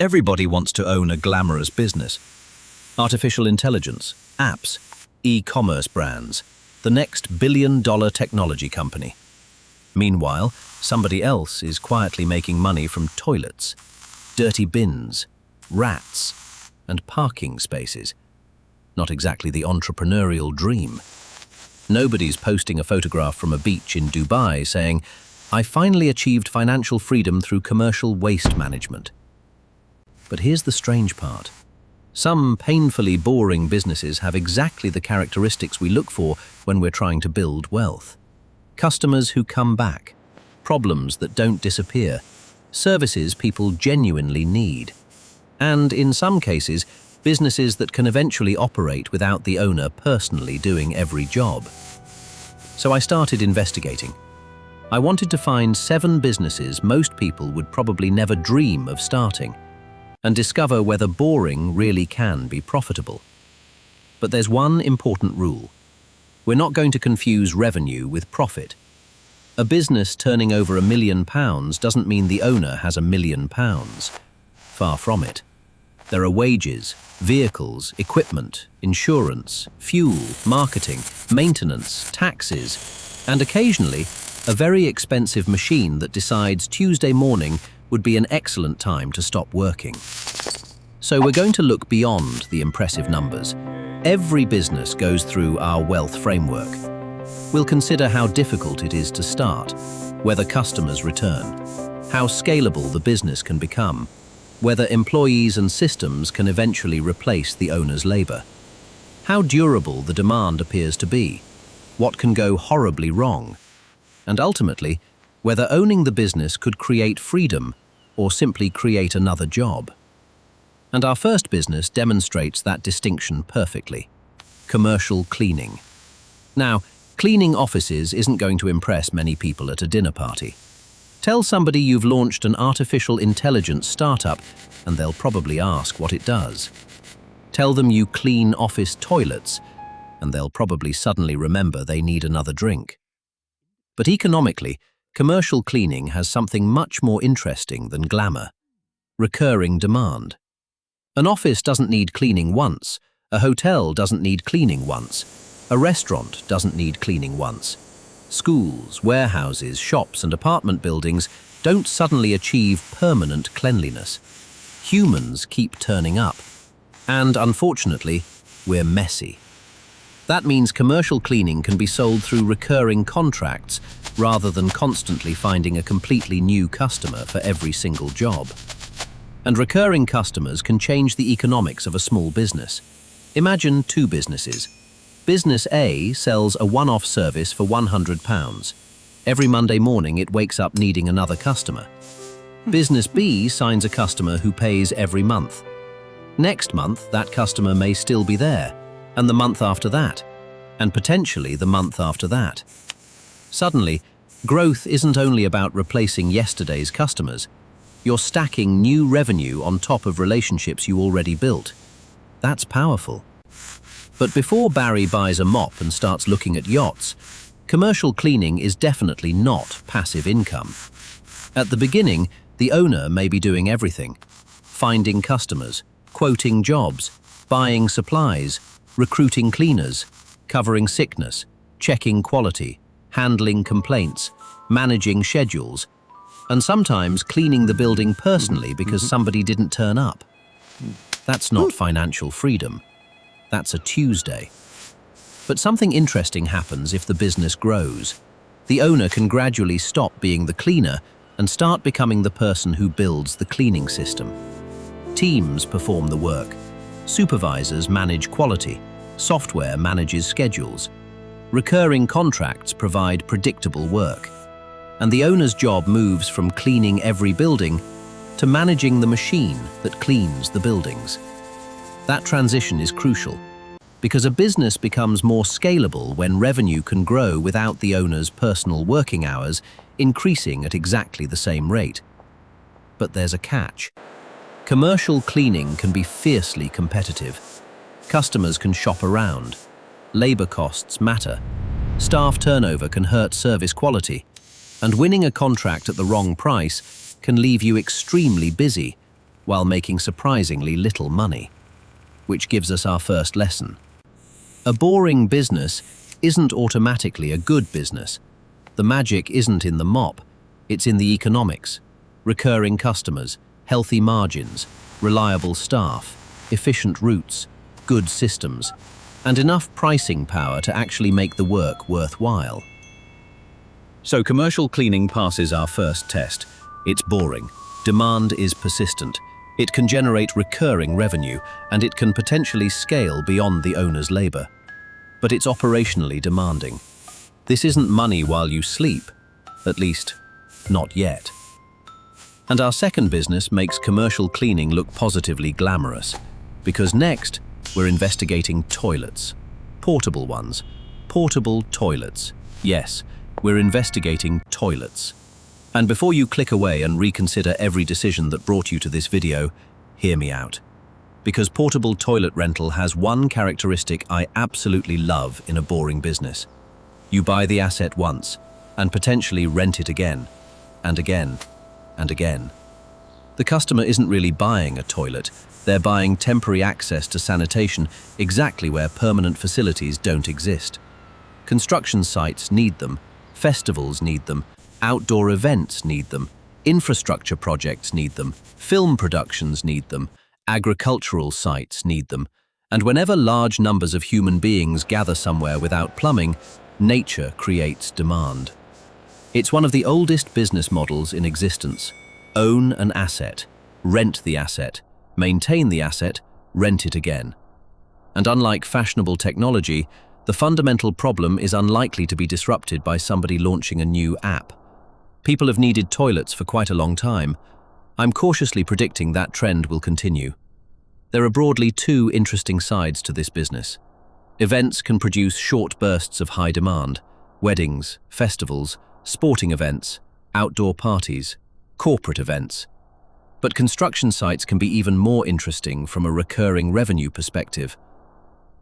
Everybody wants to own a glamorous business. Artificial intelligence, apps, e-commerce brands, the next billion-dollar technology company. Meanwhile, somebody else is quietly making money from toilets, dirty bins, rats, and parking spaces. Not exactly the entrepreneurial dream. Nobody's posting a photograph from a beach in Dubai saying, "I finally achieved financial freedom through commercial waste management." But here's the strange part. Some painfully boring businesses have exactly the characteristics we look for when we're trying to build wealth. Customers who come back, problems that don't disappear, services people genuinely need. And in some cases, businesses that can eventually operate without the owner personally doing every job. So I started investigating. I wanted to find 7 businesses most people would probably never dream of starting, and discover whether boring really can be profitable. But there's one important rule. We're not going to confuse revenue with profit. A business turning over £1 million doesn't mean the owner has £1 million. Far from it. There are wages, vehicles, equipment, insurance, fuel, marketing, maintenance, taxes, and occasionally a very expensive machine that decides Tuesday morning would be an excellent time to stop working. So we're going to look beyond the impressive numbers. Every business goes through our wealth framework. We'll consider how difficult it is to start, whether customers return, how scalable the business can become, whether employees and systems can eventually replace the owner's labor, how durable the demand appears to be, what can go horribly wrong, and ultimately, whether owning the business could create freedom or simply create another job. And our first business demonstrates that distinction perfectly. Commercial cleaning. Now, cleaning offices isn't going to impress many people at a dinner party. Tell somebody you've launched an artificial intelligence startup and they'll probably ask what it does. Tell them you clean office toilets and they'll probably suddenly remember they need another drink. But economically, commercial cleaning has something much more interesting than glamour. Recurring demand. An office doesn't need cleaning once, a hotel doesn't need cleaning once, a restaurant doesn't need cleaning once. Schools, warehouses, shops and apartment buildings don't suddenly achieve permanent cleanliness. Humans keep turning up. And unfortunately, we're messy. That means commercial cleaning can be sold through recurring contracts rather than constantly finding a completely new customer for every single job. And recurring customers can change the economics of a small business. Imagine 2 businesses. Business A sells a one-off service for £100. Every Monday morning it wakes up needing another customer. Business B signs a customer who pays every month. Next month, that customer may still be there, and the month after that, and potentially the month after that. Suddenly, growth isn't only about replacing yesterday's customers. You're stacking new revenue on top of relationships you already built. That's powerful. But before Barry buys a mop and starts looking at yachts, commercial cleaning is definitely not passive income. At the beginning, the owner may be doing everything: finding customers, quoting jobs, buying supplies, recruiting cleaners, covering sickness, checking quality, handling complaints, managing schedules, and sometimes cleaning the building personally because somebody didn't turn up. That's not financial freedom. That's a Tuesday. But something interesting happens if the business grows. The owner can gradually stop being the cleaner and start becoming the person who builds the cleaning system. Teams perform the work. Supervisors manage quality. Software manages schedules. Recurring contracts provide predictable work. And the owner's job moves from cleaning every building to managing the machine that cleans the buildings. That transition is crucial, because a business becomes more scalable when revenue can grow without the owner's personal working hours increasing at exactly the same rate. But there's a catch. Commercial cleaning can be fiercely competitive. Customers can shop around. Labor costs matter. Staff turnover can hurt service quality. And winning a contract at the wrong price can leave you extremely busy, while making surprisingly little money. Which gives us our first lesson. A boring business isn't automatically a good business. The magic isn't in the mop, it's in the economics. Recurring customers, healthy margins, reliable staff, efficient routes, good systems, and enough pricing power to actually make the work worthwhile. So commercial cleaning passes our first test. It's boring. Demand is persistent. It can generate recurring revenue, and it can potentially scale beyond the owner's labor. But it's operationally demanding. This isn't money while you sleep, at least, not yet. And our second business makes commercial cleaning look positively glamorous, because next, we're investigating toilets. Portable ones. Portable toilets. Yes, we're investigating toilets. And before you click away and reconsider every decision that brought you to this video, hear me out. Because portable toilet rental has one characteristic I absolutely love in a boring business. You buy the asset once, and potentially rent it again, and again, and again. The customer isn't really buying a toilet, they're buying temporary access to sanitation exactly where permanent facilities don't exist. Construction sites need them, festivals need them, outdoor events need them, infrastructure projects need them, film productions need them, agricultural sites need them, and whenever large numbers of human beings gather somewhere without plumbing, nature creates demand. It's one of the oldest business models in existence. Own an asset, rent the asset, maintain the asset, rent it again. And unlike fashionable technology, the fundamental problem is unlikely to be disrupted by somebody launching a new app. People have needed toilets for quite a long time. I'm cautiously predicting that trend will continue. There are broadly two interesting sides to this business. Events can produce short bursts of high demand: weddings, festivals, sporting events, outdoor parties, corporate events. But construction sites can be even more interesting from a recurring revenue perspective.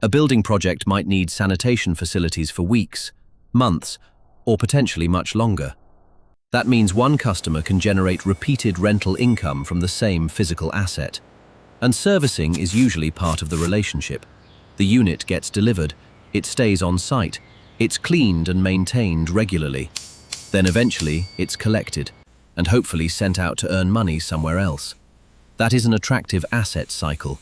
A building project might need sanitation facilities for weeks, months, or potentially much longer. That means one customer can generate repeated rental income from the same physical asset. And servicing is usually part of the relationship. The unit gets delivered, it stays on site, it's cleaned and maintained regularly. Then eventually, it's collected, and hopefully sent out to earn money somewhere else. That is an attractive asset cycle.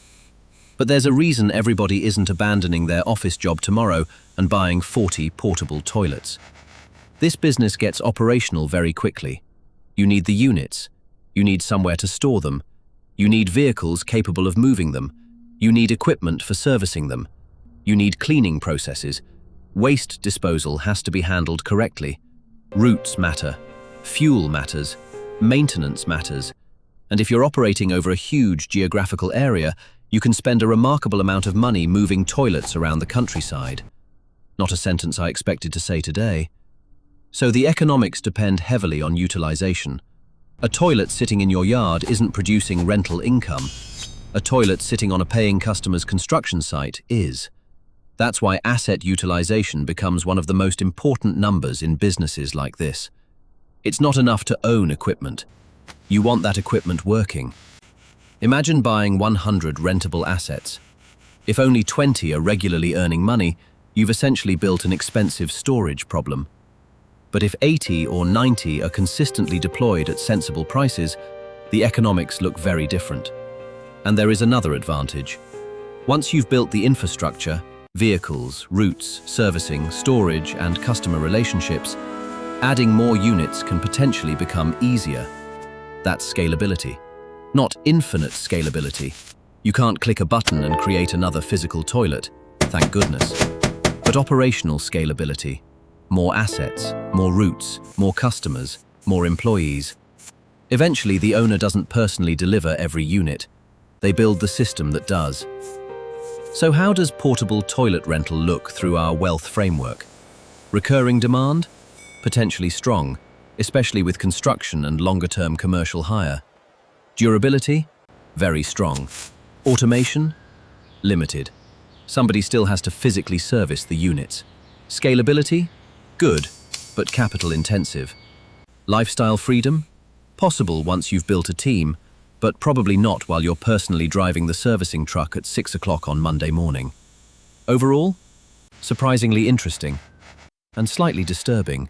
But there's a reason everybody isn't abandoning their office job tomorrow and buying 40 portable toilets. This business gets operational very quickly. You need the units. You need somewhere to store them. You need vehicles capable of moving them. You need equipment for servicing them. You need cleaning processes. Waste disposal has to be handled correctly. Routes matter. Fuel matters. Maintenance matters. And if you're operating over a huge geographical area, you can spend a remarkable amount of money moving toilets around the countryside. Not a sentence I expected to say today. So the economics depend heavily on utilization. A toilet sitting in your yard isn't producing rental income. A toilet sitting on a paying customer's construction site is. That's why asset utilization becomes one of the most important numbers in businesses like this. It's not enough to own equipment. You want that equipment working. Imagine buying 100 rentable assets. If only 20 are regularly earning money, you've essentially built an expensive storage problem. But if 80 or 90 are consistently deployed at sensible prices, the economics look very different. And there is another advantage. Once you've built the infrastructure, vehicles, routes, servicing, storage, and customer relationships, adding more units can potentially become easier. That's scalability. Not infinite scalability. You can't click a button and create another physical toilet, thank goodness. But operational scalability. More assets, more routes, more customers, more employees. Eventually, the owner doesn't personally deliver every unit. They build the system that does. So how does portable toilet rental look through our wealth framework? Recurring demand? Potentially strong, especially with construction and longer-term commercial hire. Durability? Very strong. Automation? Limited. Somebody still has to physically service the units. Scalability? Good, but capital intensive. Lifestyle freedom? Possible once you've built a team, but probably not while you're personally driving the servicing truck at 6 o'clock on Monday morning. Overall, surprisingly interesting and slightly disturbing.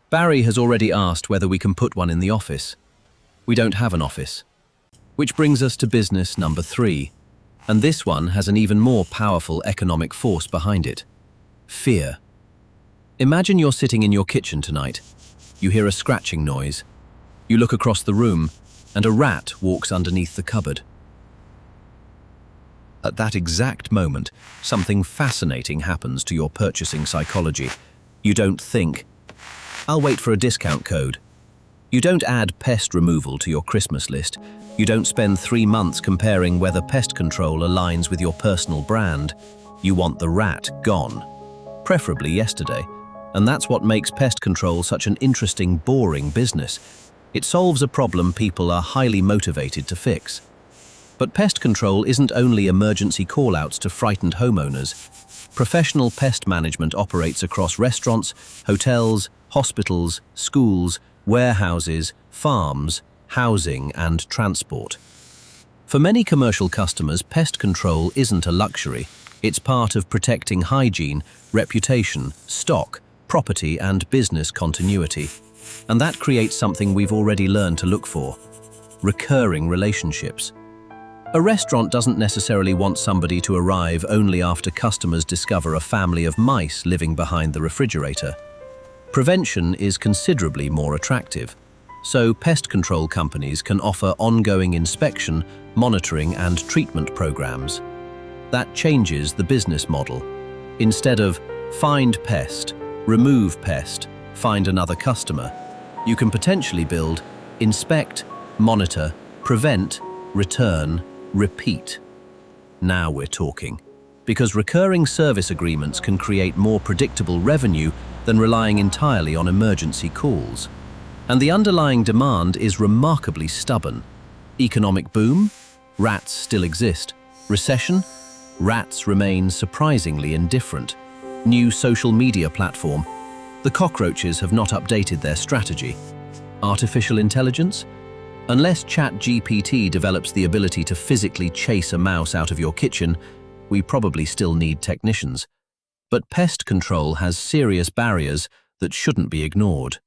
Barry has already asked whether we can put one in the office. We don't have an office. Which brings us to business number 3, and this one has an even more powerful economic force behind it: fear. Imagine you're sitting in your kitchen tonight. You hear a scratching noise. You look across the room, and a rat walks underneath the cupboard. At that exact moment, something fascinating happens to your purchasing psychology. You don't think, "I'll wait for a discount code." You don't add pest removal to your Christmas list. You don't spend 3 months comparing whether pest control aligns with your personal brand. You want the rat gone, preferably yesterday. And that's what makes pest control such an interesting, boring business. It solves a problem people are highly motivated to fix. But pest control isn't only emergency call-outs to frightened homeowners. Professional pest management operates across restaurants, hotels, hospitals, schools, warehouses, farms, housing, and transport. For many commercial customers, pest control isn't a luxury. It's part of protecting hygiene, reputation, stock, property, and business continuity. And that creates something we've already learned to look for: recurring relationships. A restaurant doesn't necessarily want somebody to arrive only after customers discover a family of mice living behind the refrigerator. Prevention is considerably more attractive, so pest control companies can offer ongoing inspection, monitoring, and treatment programs. That changes the business model. Instead of find pest, remove pest, find another customer, you can potentially build inspect, monitor, prevent, return, repeat. Now we're talking. Because recurring service agreements can create more predictable revenue than relying entirely on emergency calls. And the underlying demand is remarkably stubborn. Economic boom? Rats still exist. Recession? Rats remain surprisingly indifferent. New social media platform? The cockroaches have not updated their strategy. Artificial intelligence? Unless ChatGPT develops the ability to physically chase a mouse out of your kitchen, we probably still need technicians. But pest control has serious barriers that shouldn't be ignored.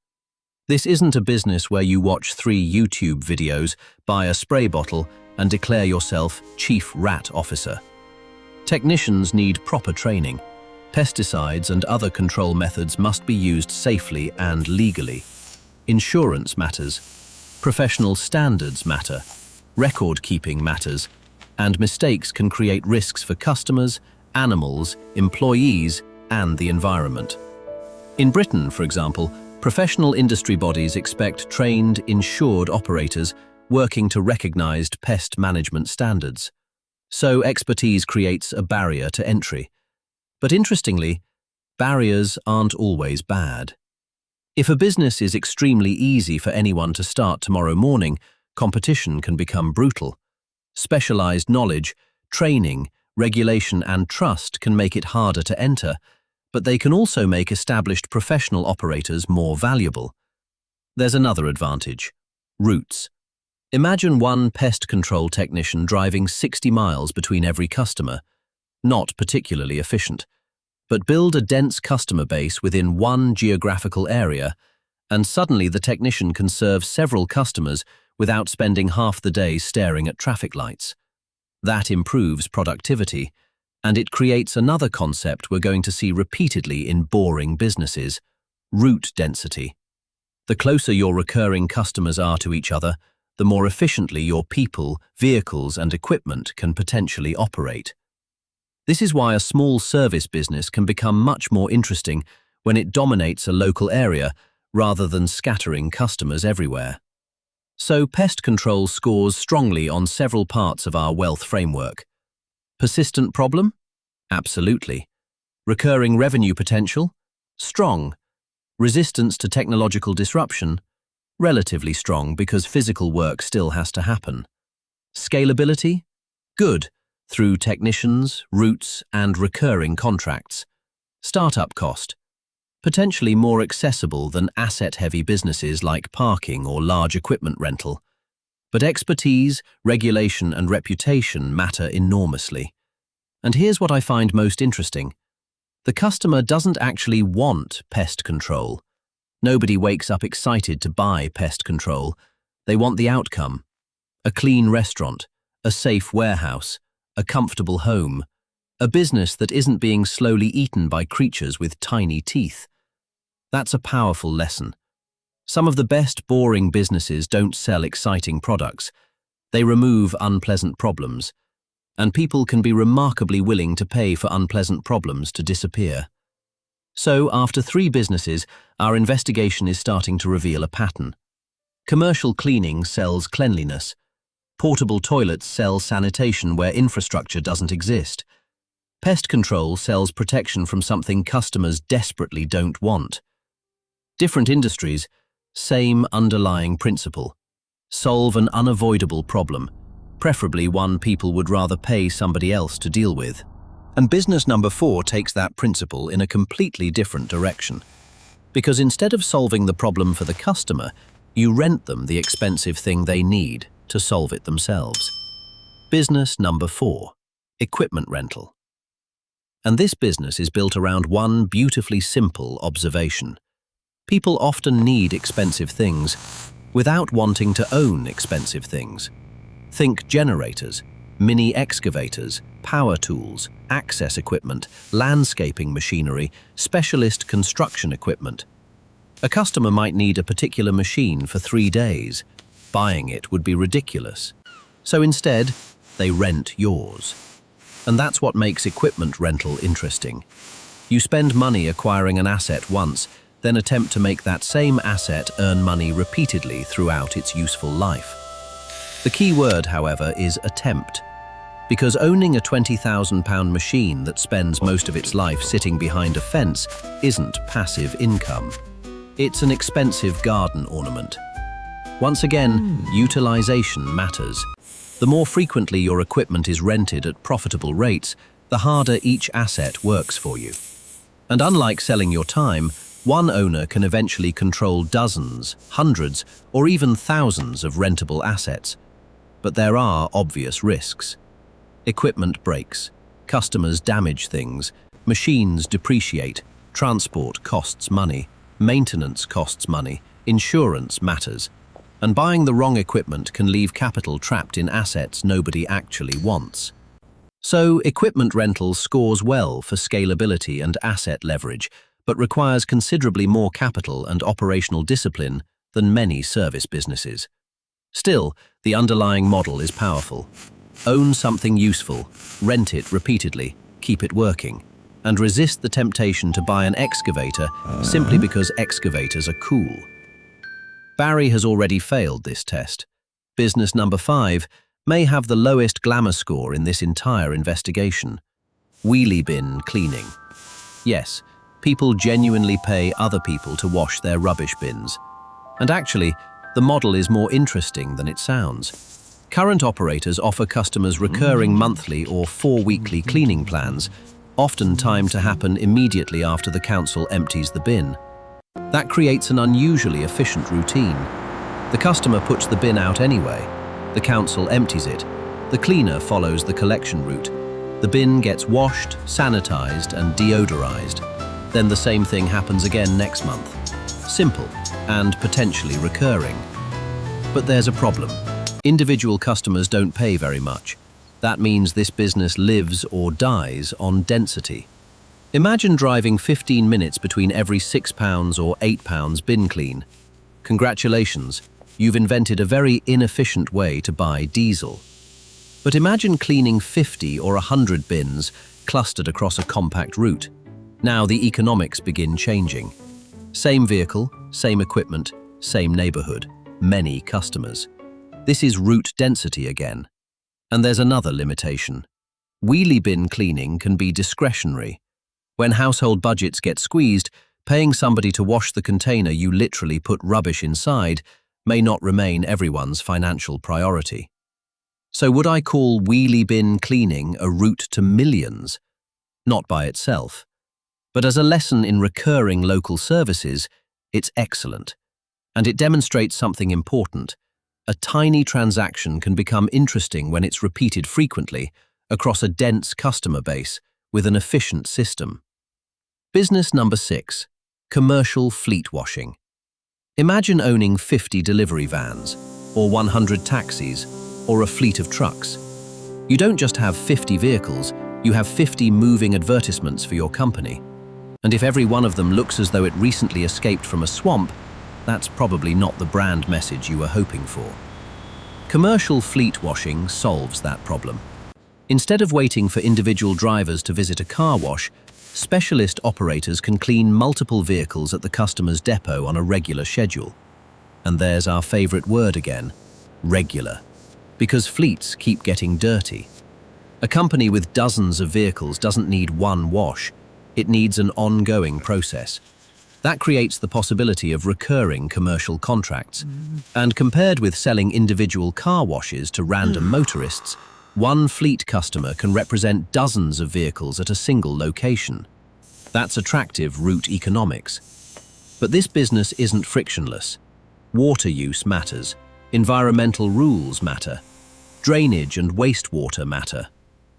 This isn't a business where you watch 3 YouTube videos, buy a spray bottle, and declare yourself Chief Rat Officer. Technicians need proper training. Pesticides and other control methods must be used safely and legally. Insurance matters. Professional standards matter. Record-keeping matters. And mistakes can create risks for customers, animals, employees, and the environment. In Britain, for example, professional industry bodies expect trained, insured operators working to recognized pest management standards. So expertise creates a barrier to entry. But interestingly, barriers aren't always bad. If a business is extremely easy for anyone to start tomorrow morning, competition can become brutal. Specialized knowledge, training, regulation, and trust can make it harder to enter, but they can also make established professional operators more valuable. There's another advantage: routes. Imagine one pest control technician driving 60 miles between every customer. Not particularly efficient. But build a dense customer base within one geographical area, and suddenly the technician can serve several customers without spending half the day staring at traffic lights. That improves productivity, and it creates another concept we're going to see repeatedly in boring businesses: route density. The closer your recurring customers are to each other, the more efficiently your people, vehicles, and equipment can potentially operate. This is why a small service business can become much more interesting when it dominates a local area rather than scattering customers everywhere. So pest control scores strongly on several parts of our wealth framework. Persistent problem? Absolutely. Recurring revenue potential? Strong. Resistance to technological disruption? Relatively strong because physical work still has to happen. Scalability? Good, through technicians, routes, and recurring contracts. Startup cost? Potentially more accessible than asset-heavy businesses like parking or large equipment rental. But expertise, regulation, and reputation matter enormously. And here's what I find most interesting. The customer doesn't actually want pest control. Nobody wakes up excited to buy pest control. They want the outcome. A clean restaurant, a safe warehouse, a comfortable home, a business that isn't being slowly eaten by creatures with tiny teeth. That's a powerful lesson. Some of the best boring businesses don't sell exciting products. They remove unpleasant problems. And people can be remarkably willing to pay for unpleasant problems to disappear. So, after 3 businesses, our investigation is starting to reveal a pattern. Commercial cleaning sells cleanliness. Portable toilets sell sanitation where infrastructure doesn't exist. Pest control sells protection from something customers desperately don't want. Different industries, same underlying principle. Solve an unavoidable problem, preferably one people would rather pay somebody else to deal with. And business number 4 takes that principle in a completely different direction. Because instead of solving the problem for the customer, you rent them the expensive thing they need to solve it themselves. Business number 4, equipment rental. And this business is built around one beautifully simple observation. People often need expensive things without wanting to own expensive things. Think generators, mini excavators, power tools, access equipment, landscaping machinery, specialist construction equipment. A customer might need a particular machine for 3 days. Buying it would be ridiculous. So instead, they rent yours. And that's what makes equipment rental interesting. You spend money acquiring an asset once, then attempt to make that same asset earn money repeatedly throughout its useful life. The key word, however, is attempt. Because owning a £20,000 machine that spends most of its life sitting behind a fence isn't passive income. It's an expensive garden ornament. Once again, utilization matters. The more frequently your equipment is rented at profitable rates, the harder each asset works for you. And unlike selling your time, one owner can eventually control dozens, hundreds, or even thousands of rentable assets. But there are obvious risks. Equipment breaks, customers damage things, machines depreciate, transport costs money, maintenance costs money, insurance matters. And buying the wrong equipment can leave capital trapped in assets nobody actually wants. So, equipment rental scores well for scalability and asset leverage, but requires considerably more capital and operational discipline than many service businesses. Still, the underlying model is powerful. Own something useful, rent it repeatedly, keep it working, and resist the temptation to buy an excavator simply because excavators are cool. Barry has already failed this test. Business number 5 may have the lowest glamour score in this entire investigation. Wheelie-bin cleaning. Yes, people genuinely pay other people to wash their rubbish bins. And actually, the model is more interesting than it sounds. Current operators offer customers recurring monthly or 4-weekly cleaning plans, often timed to happen immediately after the council empties the bin. That creates an unusually efficient routine. The customer puts the bin out anyway. The council empties it. The cleaner follows the collection route. The bin gets washed, sanitized, and deodorized. Then the same thing happens again next month. Simple and potentially recurring. But there's a problem. Individual customers don't pay very much. That means this business lives or dies on density. Imagine driving 15 minutes between every £6 or £8 bin clean. Congratulations, you've invented a very inefficient way to buy diesel. But imagine cleaning 50 or 100 bins clustered across a compact route. Now the economics begin changing. Same vehicle, same equipment, same neighborhood, many customers. This is route density again. And there's another limitation. Wheelie bin cleaning can be discretionary. When household budgets get squeezed, paying somebody to wash the container you literally put rubbish inside may not remain everyone's financial priority. So would I call wheelie bin cleaning a route to millions? Not by itself. But as a lesson in recurring local services, it's excellent. And it demonstrates something important. A tiny transaction can become interesting when it's repeated frequently across a dense customer base with an efficient system. Business number 6, commercial fleet washing. Imagine owning 50 delivery vans, or 100 taxis, or a fleet of trucks. You don't just have 50 vehicles, you have 50 moving advertisements for your company. And if every one of them looks as though it recently escaped from a swamp, that's probably not the brand message you were hoping for. Commercial fleet washing solves that problem. Instead of waiting for individual drivers to visit a car wash, specialist operators can clean multiple vehicles at the customer's depot on a regular schedule. And there's our favorite word again, regular. Because fleets keep getting dirty. A company with dozens of vehicles doesn't need one wash, it needs an ongoing process. That creates the possibility of recurring commercial contracts. And compared with selling individual car washes to random motorists, one fleet customer can represent dozens of vehicles at a single location. That's attractive route economics. But this business isn't frictionless. Water use matters, environmental rules matter, drainage and wastewater matter,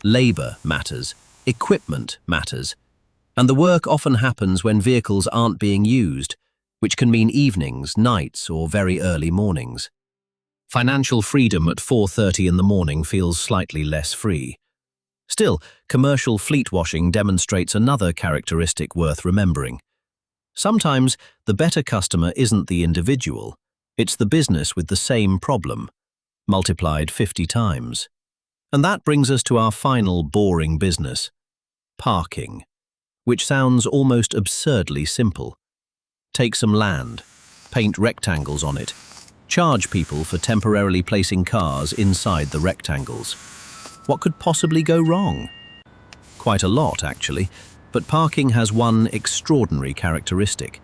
labor matters, equipment matters, and the work often happens when vehicles aren't being used, which can mean evenings, nights, or very early mornings. Financial freedom at 4:30 in the morning feels slightly less free. Still, commercial fleet washing demonstrates another characteristic worth remembering. Sometimes, the better customer isn't the individual, it's the business with the same problem, multiplied 50 times. And that brings us to our final boring business, parking, which sounds almost absurdly simple. Take some land, paint rectangles on it, charge people for temporarily placing cars inside the rectangles. What could possibly go wrong? Quite a lot, actually, but parking has one extraordinary characteristic.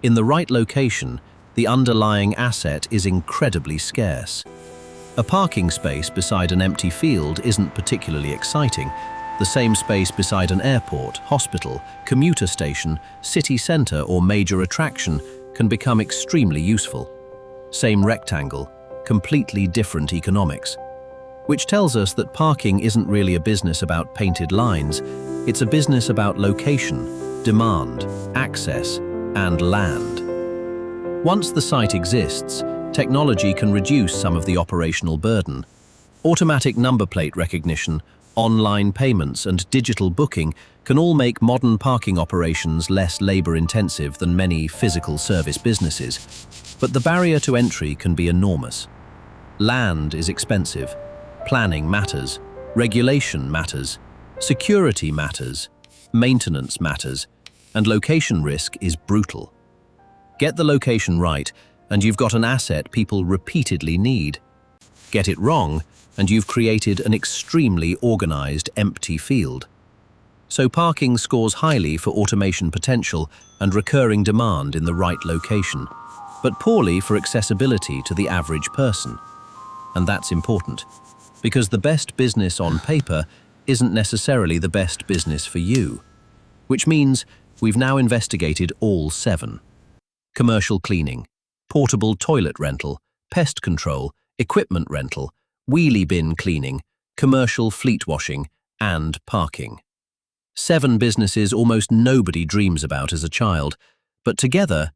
In the right location, the underlying asset is incredibly scarce. A parking space beside an empty field isn't particularly exciting. The same space beside an airport, hospital, commuter station, city centre or major attraction can become extremely useful. Same rectangle, completely different economics. Which tells us that parking isn't really a business about painted lines, it's a business about location, demand, access, and land. Once the site exists, technology can reduce some of the operational burden. Automatic number plate recognition, online payments, and digital booking can all make modern parking operations less labor-intensive than many physical service businesses. But the barrier to entry can be enormous. Land is expensive, planning matters, regulation matters, security matters, maintenance matters, and location risk is brutal. Get the location right, and you've got an asset people repeatedly need. Get it wrong, and you've created an extremely organized empty field. So parking scores highly for automation potential and recurring demand in the right location, but poorly for accessibility to the average person. And that's important, because the best business on paper isn't necessarily the best business for you. Which means we've now investigated all 7. Commercial cleaning, portable toilet rental, pest control, equipment rental, wheelie-bin cleaning, commercial fleet washing, and parking. 7 businesses almost nobody dreams about as a child, but together,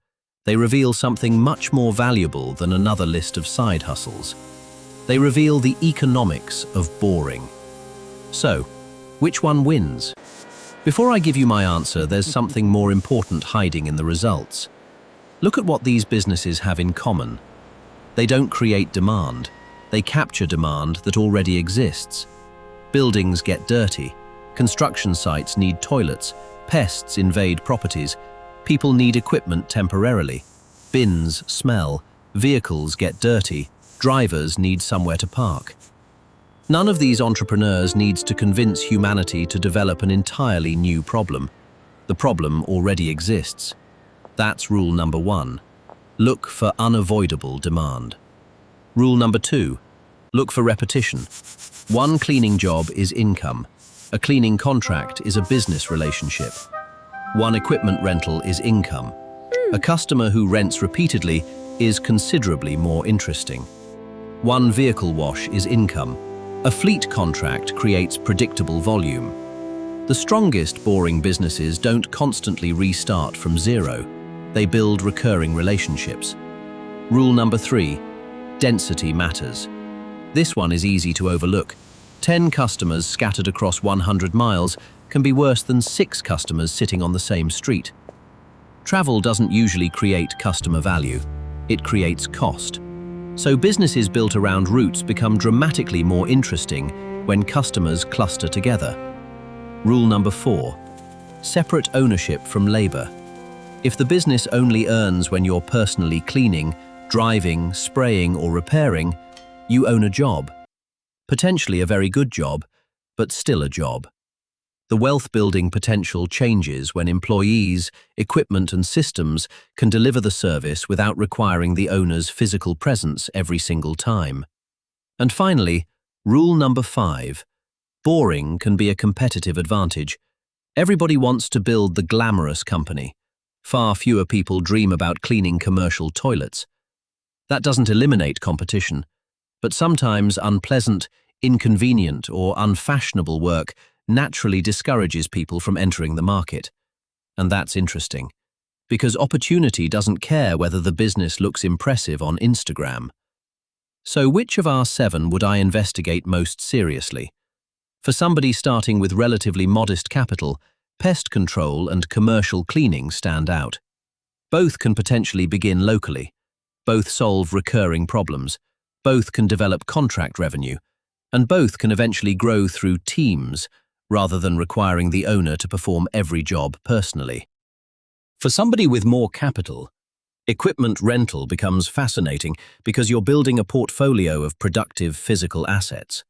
they reveal something much more valuable than another list of side hustles. They reveal the economics of boring. So, which one wins? Before I give you my answer, there's something more important hiding in the results. Look at what these businesses have in common. They don't create demand. They capture demand that already exists. Buildings get dirty. Construction sites need toilets. Pests invade properties. People need equipment temporarily. Bins smell. Vehicles get dirty. Drivers need somewhere to park. None of these entrepreneurs needs to convince humanity to develop an entirely new problem. The problem already exists. That's rule number 1. Look for unavoidable demand. Rule number 2. Look for repetition. One cleaning job is income. A cleaning contract is a business relationship. One equipment rental is income. A customer who rents repeatedly is considerably more interesting. One vehicle wash is income. A fleet contract creates predictable volume. The strongest, boring businesses don't constantly restart from zero. They build recurring relationships. Rule number 3, density matters. This one is easy to overlook. 10 customers scattered across 100 miles can be worse than 6 customers sitting on the same street. Travel doesn't usually create customer value. It creates cost. So businesses built around routes become dramatically more interesting when customers cluster together. Rule number 4, separate ownership from labor. If the business only earns when you're personally cleaning, driving, spraying, or repairing, you own a job. Potentially a very good job, but still a job. The wealth-building potential changes when employees, equipment, and systems can deliver the service without requiring the owner's physical presence every single time. And finally, rule number 5, boring can be a competitive advantage. Everybody wants to build the glamorous company. Far fewer people dream about cleaning commercial toilets. That doesn't eliminate competition, but sometimes unpleasant, inconvenient, or unfashionable work naturally discourages people from entering the market. And that's interesting, because opportunity doesn't care whether the business looks impressive on Instagram. So which of our 7 would I investigate most seriously? For somebody starting with relatively modest capital, pest control and commercial cleaning stand out. Both can potentially begin locally. Both solve recurring problems. Both can develop contract revenue. And both can eventually grow through teams, rather than requiring the owner to perform every job personally. For somebody with more capital, equipment rental becomes fascinating because you're building a portfolio of productive physical assets.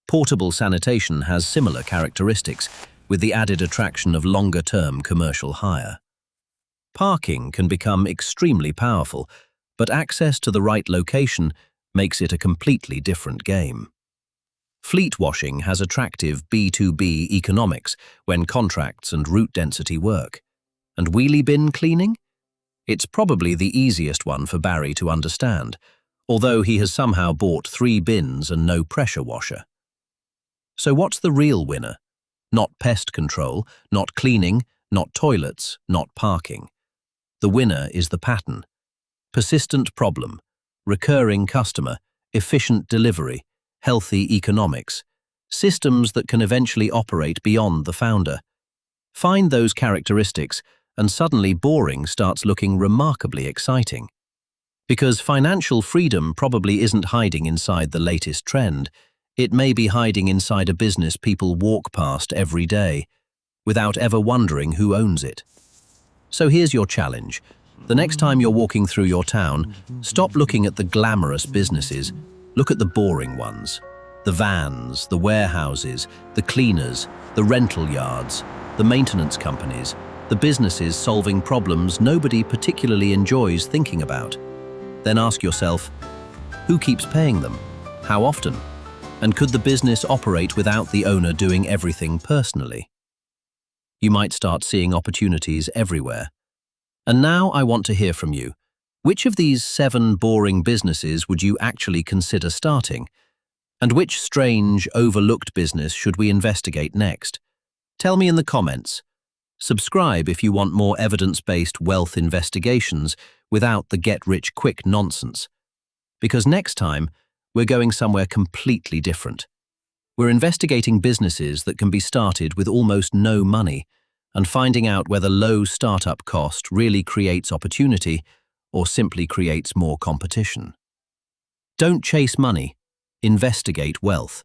Portable sanitation has similar characteristics, with the added attraction of longer-term commercial hire. Parking can become extremely powerful, but access to the right location makes it a completely different game. Fleet washing has attractive B2B economics when contracts and route density work. And wheelie-bin cleaning? It's probably the easiest one for Barry to understand, although he has somehow bought 3 bins and no pressure washer. So what's the real winner? Not pest control, not cleaning, not toilets, not parking. The winner is the pattern. Persistent problem, recurring customer, efficient delivery, healthy economics, systems that can eventually operate beyond the founder. Find those characteristics, and suddenly boring starts looking remarkably exciting. Because financial freedom probably isn't hiding inside the latest trend. It may be hiding inside a business people walk past every day, without ever wondering who owns it. So here's your challenge. The next time you're walking through your town, stop looking at the glamorous businesses. Look at the boring ones. The vans, the warehouses, the cleaners, the rental yards, the maintenance companies, the businesses solving problems nobody particularly enjoys thinking about. Then ask yourself, who keeps paying them? How often? And could the business operate without the owner doing everything personally? You might start seeing opportunities everywhere. And now I want to hear from you. Which of these 7 boring businesses would you actually consider starting? And which strange, overlooked business should we investigate next? Tell me in the comments. Subscribe if you want more evidence-based wealth investigations without the get-rich-quick nonsense. Because next time, we're going somewhere completely different. We're investigating businesses that can be started with almost no money and finding out whether low startup cost really creates opportunity or simply creates more competition. Don't chase money, investigate wealth.